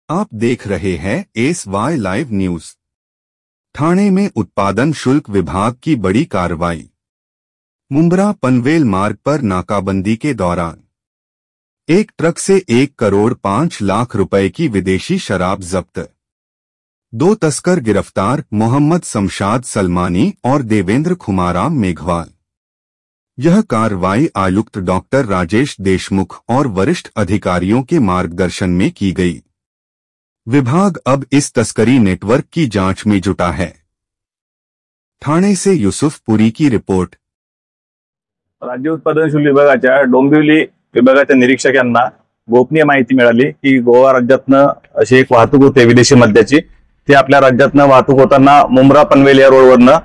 आप देख रहे हैं SY लाइव न्यूज। ठाणे में उत्पादन शुल्क विभाग की बड़ी कार्रवाई। मुंब्रा पनवेल मार्ग पर नाकाबंदी के दौरान एक ट्रक से 1 करोड़ 5 लाख रुपए की विदेशी शराब जब्त। 2 तस्कर गिरफ्तार, मोहम्मद शमशाद सलमानी और देवेंद्र खुमाराम मेघवाल। यह कार्रवाई आयुक्त डॉक्टर राजेश देशमुख और वरिष्ठ अधिकारियों के मार्गदर्शन में की गई। विभाग अब इस तस्करी नेटवर्क की जांच में जुटा है। ठाणे से युसुफपुरी की रिपोर्ट। राज्य उत्पादन शुल्क विभागाच्या डोंबिवली विभागाच्या निरीक्षकांना गोपनीय माहिती मिळाली की गोवा राज्यातनं अशी एक वाहतूक होते विदेशी मद्याची। ती आपल्या राज्यातनं वाहतूक होताना मुंब्रा पनवेल या रोडवरनं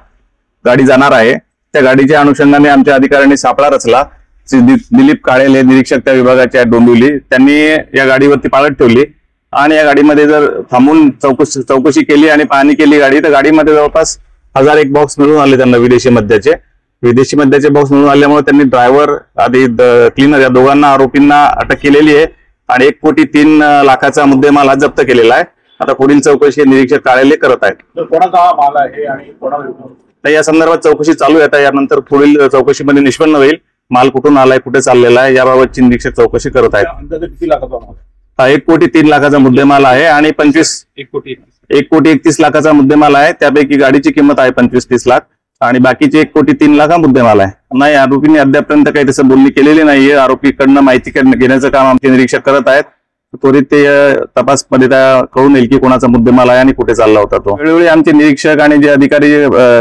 गाडी जाणार आहे। त्या गाडीच्या अनुषंगाने आमच्या अधिकाऱ्यांनी सापळा रचला। दिलीप काळे निरीक्षक त्या विभागाच्या डोंबिवली, त्यांनी या गाडीवरती पाळत ठेवली आणि या गाडीमध्ये जर थांबून चौकशी केली आणि पाहणी केली गाडी, तर गाडीमध्ये जवळपास 1001 बॉक्स मिळून आले त्यांना विदेशी मद्याचे बॉक्स मिळून आल्यामुळे त्यांनी ड्रायव्हर आधी क्लीनर या दोघांना आरोपींना अटक केलेली आहे आणि 1 कोटी 3 लाखाचा मुद्देमाल हा जप्त केलेला आहे। आता पुढील चौकशी निरीक्षक काळे करत आहेत। कोणाचा माल आहे आणि कोणाला या संदर्भात चौकशी चालू आहे। आता यानंतर पुढील चौकशीमध्ये निष्पन्न होईल माल कुठून आलाय, कुठे चाललेला आहे, याबाबतची निरीक्षक चौकशी करत आहेत। अंदाजे किती लाखाचा माल? 1 कोटी 3 लाखाचा मुद्देमाल आहे आणि 1 कोटी 31 लाखाचा मुद्देमाल आहे। त्यापैकी गाडीची किंमत आहे 25-30 लाख आणि बाकीचे 1 कोटी 3 लाख हा मुद्देमाल आहे। नाही, आरोपींनी अद्यापर्यंत काही तसं बोलणी केलेली नाहीये। आरोपीकडनं माहिती घेण्याचं काम आमचे निरीक्षक करत आहेत। त्वरित ते तपासमध्ये कळून येईल की कोणाचा मुद्देमाल आहे आणि कुठे चालला होता तो। वेळोवेळी आमचे निरीक्षक आणि जे अधिकारी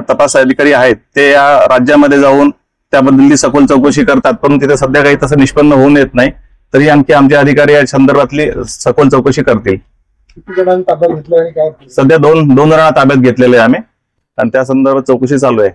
तपास अधिकारी आहेत ते या राज्यामध्ये जाऊन त्याबद्दलची सखोल चौकशी करतात, पण तिथे सध्या काही तसं निष्पन्न होऊन येत नाही। तरी आणखी आमचे अधिकारी या संदर्भातली सखोल चौकशी करतील। किती जणांनी ताब्यात घेतलं आणि काय? सध्या दोन जणांना ताब्यात घेतलेले आहे आम्ही आणि त्या संदर्भात चौकशी चालू आहे।